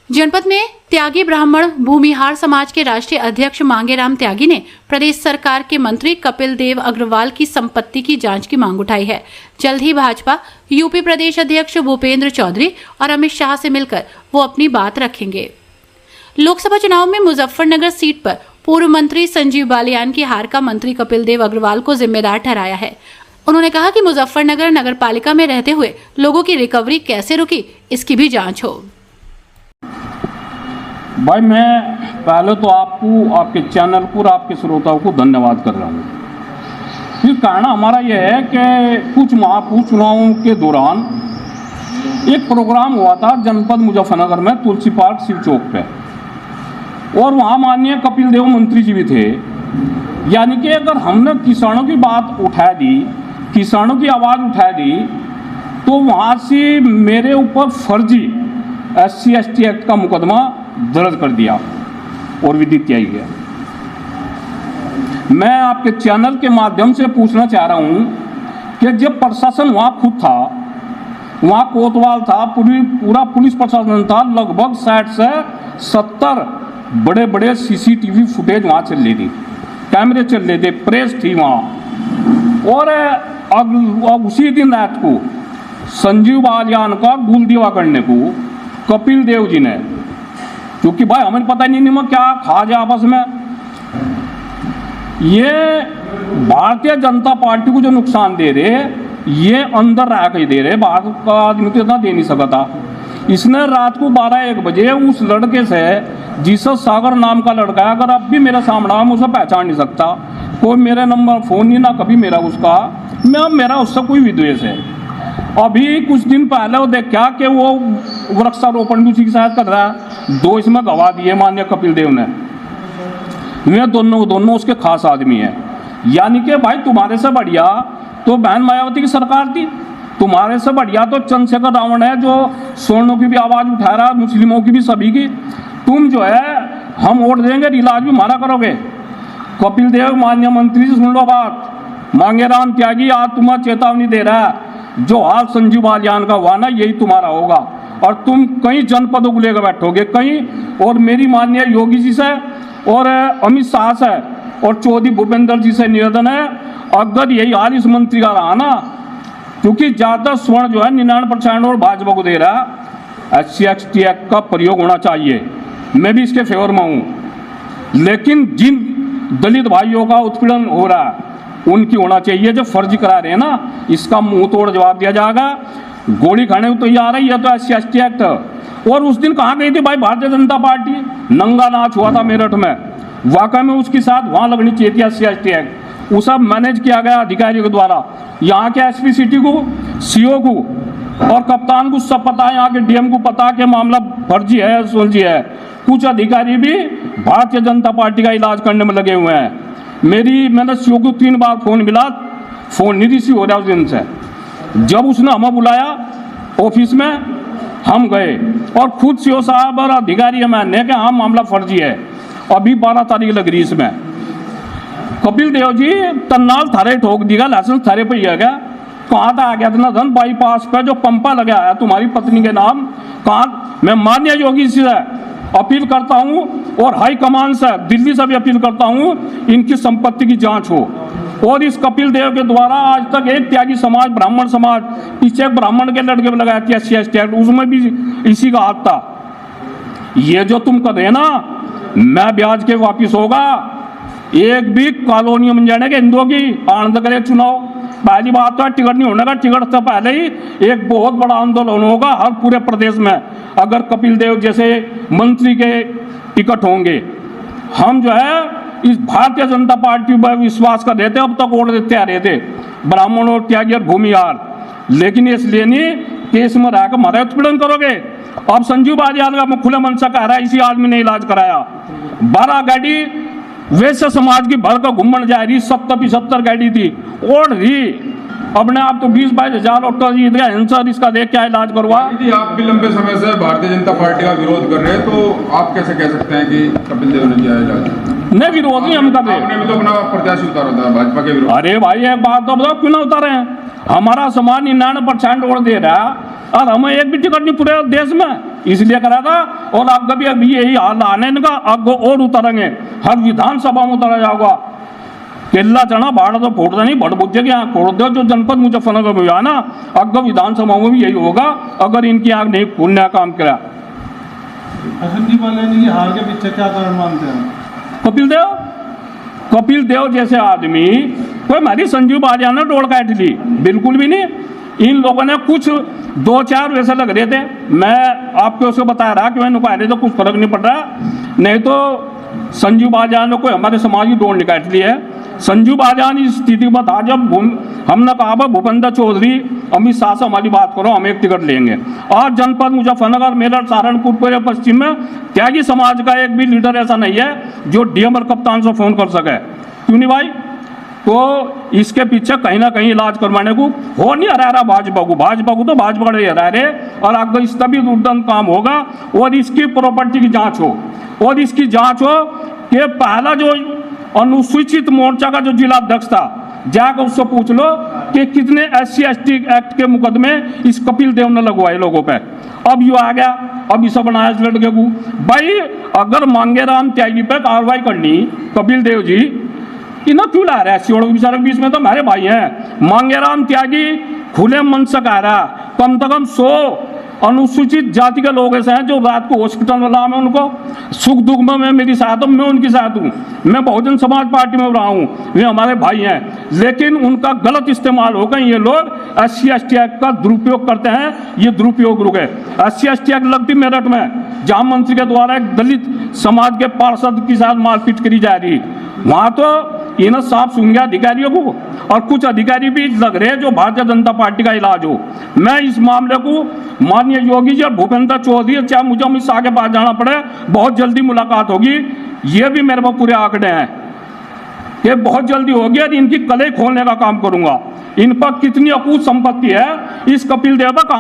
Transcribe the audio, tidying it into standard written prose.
जनपद में त्यागी ब्राह्मण भूमिहार समाज के राष्ट्रीय अध्यक्ष मांगेराम त्यागी ने प्रदेश सरकार के मंत्री कपिल देव अग्रवाल की संपत्ति की जांच की मांग उठाई है। जल्द ही भाजपा यूपी प्रदेश अध्यक्ष भूपेंद्र चौधरी और अमित शाह से मिलकर वो अपनी बात रखेंगे। लोकसभा चुनाव में मुजफ्फरनगर सीट पर पूर्व मंत्री संजीव बालियान की हार का मंत्री कपिल देव अग्रवाल को जिम्मेदार ठहराया है। उन्होंने कहा कि मुजफ्फरनगर नगर पालिका में रहते हुए लोगों की रिकवरी कैसे रुकी, इसकी भी जांच हो। भाई, मैं पहले तो आपको, आपके चैनल पर, आपके श्रोताओं को धन्यवाद कर रहा हूँ। फिर कारण हमारा यह है कि कुछ माह पूर्व चुनावों के दौरान एक प्रोग्राम हुआ था जनपद मुजफ्फरनगर में, तुलसी पार्क शिव चौक पे, और वहाँ माननीय कपिल देव मंत्री जी भी थे। यानी कि अगर हमने किसानों की बात उठा दी, किसानों की आवाज़ उठा दी, तो वहाँ से मेरे ऊपर फर्जी SC/ST एक्ट का मुकदमा दर्ज कर दिया और विदित किया गया। मैं आपके चैनल के माध्यम से पूछना चाह रहा हूं कि जब प्रशासन वहां खुद था, वहां कोतवाल था, पूरा पुलिस प्रशासन था, लगभग 60 से 70 बड़े बड़े CCTV फुटेज वहां चल रही थी, कैमरे चल रहे थे, प्रेस थी वहां। और अब उसी दिन रात को संजीव बालियान का गुल दीवा करने को कपिल देव जी ने, क्योंकि भाई हमें पता नहीं मैं क्या खा जाए आपस में, ये भारतीय जनता पार्टी को जो नुकसान दे रहे, ये अंदर रह के दे रहे, बाहर का आदमी तो इतना दे नहीं सकता। इसने रात को 12-1 बजे उस लड़के से, जीसस सागर नाम का लड़का है, अगर अब भी मेरे सामने मैं उसे पहचान नहीं सकता, कोई मेरे नंबर फ़ोन नहीं, ना कभी मेरा उसका, मेरा उससे कोई विद्वेष है। अभी कुछ दिन पहले वो देखा कि वो वृक्षारोपण भी उसी के साथ कर रहा है, 2 इसमें गवाह दिए माननीय कपिल देव ने। वे दोनों उसके खास आदमी हैं। यानी कि भाई तुम्हारे से बढ़िया तो बहन मायावती की सरकार थी, तुम्हारे से बढ़िया तो चंद्रशेखर रावण है जो स्वर्णों की भी आवाज़ उठा रहा है, मुस्लिमों की भी, सभी की। तुम जो है हम वोट देंगे, इलाज भी हमारा करोगे। कपिल देव माननीय मंत्री से सुन लो बात, मांगेराम त्यागी आज तुम्हें चेतावनी दे रहा है, जो हाल संजीव बालियान का हुआ ना, यही तुम्हारा होगा और तुम कई जनपदों को लेकर बैठोगे कहीं। और मेरी माननीय योगी जी से और अमित शाह से और चौधरी भूपेंद्र जी से निवेदन है, अगर यही हाल इस मंत्री का रहा ना, क्योंकि ज़्यादा स्वर्ण जो है 99% और भाजपा को दे रहा है, SC/ST एक्ट का प्रयोग होना चाहिए। मैं भी इसके फेवर में हूँ, लेकिन जिन दलित भाइयों का उत्पीड़न हो रहा है उनकी होना चाहिए। जो फर्जी करा रहे हैं ना, इसका मुंह तोड़ जवाब दिया जाएगा। गोली खाने को तैयार है, यह तो SC/ST एक्ट। और उस दिन कहाँ गई थी भाई भारतीय जनता पार्टी? नंगा नाच हुआ था मेरठ में, वाकई में उसके साथ वहाँ लगनी चाहिए थी SC/ST एक्ट। वो सब मैनेज किया गया अधिकारियों के द्वारा। यहाँ के SP सिटी को, CO को और कप्तान को सब पता है, यहाँ के DM को पता है कि मामला फर्जी है, सुलझी है। कुछ अधिकारी भी भारतीय जनता पार्टी का इलाज करने में लगे हुए हैं। मैंने CO को 3 बार फ़ोन मिला, फ़ोन नहीं रिसीव हो रहा उस दिन से। जब उसने हमें बुलाया ऑफिस में, हम गए और खुद CO साहब और अधिकारी माने कि हाँ मामला फर्जी है। अभी 12 तारीख लग रही इसमें। कपिल देव जी तन्नाल थारे ठोक दिया, लाइसेंस थारे पे ही है क्या? कहाँ था आ गया इतना धन? बाईपास पे जो पंपा लगा है तुम्हारी पत्नी के नाम, कहाँ? मैं माननीय योगी जी से अपील करता हूं और हाई कमान से दिल्ली से भी अपील करता हूं, इनकी संपत्ति की जांच हो। और इस कपिल देव के द्वारा आज तक एक त्यागी समाज, ब्राह्मण समाज, पीछे एक ब्राह्मण के लड़के में लगाया था SC/ST एक्ट, उसमें भी इसी का हाथ था। ये जो तुम कर रहे ना, मैं ब्याज के वापिस होगा। एक भी कॉलोनी बन जाने के हिंदुओं की आनंद करे चुनाव। पहली बात तो टिकट नहीं होने का, टिकट से पहले ही एक बहुत बड़ा आंदोलन होगा हर पूरे प्रदेश में, अगर कपिल देव जैसे मंत्री के टिकट होंगे। हम जो है इस भारतीय जनता पार्टी पर विश्वास कर रहे थे, अब तक वोट देते आ रहे थे, ब्राह्मण और त्यागी और भूमिहार। लेकिन इसलिए नहीं कि इसमें रहकर हमारा उत्पीड़न करोगे। अब संजीव बालियान का खुले मन से कह रहा है, इसी आदमी ने इलाज कराया। 12 गाड़ी वैसे समाज की भर का घूमन जा रही, 70-75 गाड़ी थी और रही। अपने आप तो 20-22 हज़ार ऑटो जीत गया, हिंसा इसका देख क्या इलाज करवा। आप भी लंबे समय से भारतीय जनता पार्टी का विरोध कर रहे हैं, तो आप कैसे कह सकते हैं कि कपिल देव ने किया इलाज? नहीं, विरोध नहीं हम कर रहे। आपने भी तो अपना प्रत्याशी उतारा था भाजपा के विरोध। अरे भाई एक बात तो बताओ, क्यों ना उतारे हैं? हमारा समाज 99% वोट दे रहा है और हमें एक भी टिकट नहीं पूरे देश में। इसलिए करा था। और अब कभी अभी यही हाल आने इनका, अब और उतरेंगे, हर विधानसभा में उतरा जाओगा। केला चना भाड़ तो फोड़ता नहीं, भड़ बुझे के यहाँ फोड़ दो। जो जनपद मुजफ्फरनगर में हुआ ना, अगर विधानसभा में भी यही होगा अगर इनकी आग नहीं खोलने का काम करा। संजीव बालियान की हार के पीछे क्या कारण मानते हैं? कपिल देव जैसे आदमी, कोई हमारी संजीव बालियान ने डोर काट ली, बिल्कुल भी नहीं। इन लोगों ने कुछ 2-4 वैसे लग रहे थे, मैं आपको उसको बता रहा कि मैंने कहा तो कुछ फर्क नहीं पड़ रहा। नहीं तो संजीव बालियान ने कोई हमारे समाज की डोर निकाल ली है। संजीव बालियान इस स्थिति में था जब हमने कहा भूपेंद्र चौधरी अमित शाह से हमारी बात करो, हम एक टिकट लेंगे। आज जनपद मुजफ्फरनगर, मेरठ, सहारनपुर, पूरे पश्चिम में त्यागी समाज का एक भी लीडर ऐसा नहीं है जो डीएम और कप्तान से फोन कर सके। क्यों नहीं भाई? तो इसके पीछे कहीं ना कहीं इलाज करवाने को हो नहीं हरा भाजपा को तो भाजपा ने हरा रहे। और अगर इस तभी दुर्दम काम होगा और इसकी प्रॉपर्टी की जांच हो, और इसकी जांच हो कि पहला जो अनुसूचित मोर्चा का जो जिला अध्यक्ष था, जाकर उससे पूछ लो कि कितने SC/ST एक्ट के मुकदमे इस कपिल देव ने लगवाए लोगों पे। अब यू आ गया, अब इसे बनाया इस लड़के को। भाई अगर मांगेराम त्यागी पे कार्रवाई करनी, कपिल देव जी इन्हें क्यों ला रहा है? SC के बीच में तो हमारे भाई हैं। मांगेराम त्यागी खुले मन से कह रहा, कम से कम 100 अनुसूचित जाति के लोग ऐसे हैं जो रात को हॉस्पिटल में ला, मैं उनको सुख दुख में मैं मेरी साथ हूँ, मैं उनकी साथ हूँ। मैं बहुजन समाज पार्टी में रहा हूँ, वे हमारे भाई हैं। लेकिन उनका गलत इस्तेमाल होगा, ये लोग SC/ST एक्ट का दुरुपयोग करते हैं। ये दुरुपयोग रुके। SC/ST एक्ट लगती मेरठ में, जहाँ मंत्री के द्वारा एक दलित समाज के पार्षद के साथ मारपीट करी जा रही, वहाँ तो इन्हें साफ सुन गया अधिकारियों को। और कुछ अधिकारी भी लग रहे हैं जो भारतीय जनता पार्टी का इलाज हो। मैं इस मामले को माननीय योगी जी और भूपेंद्र चौधरी, चाहे मुझे अमित शाह के पास जाना पड़े, बहुत जल्दी मुलाकात होगी। ये भी मेरे पास पूरे आंकड़े हैं, ये बहुत जल्दी होगी और इनकी कलई खोलने का काम करूंगा। इन पर कितनी अकूत संपत्ति है इस कपिल देव का।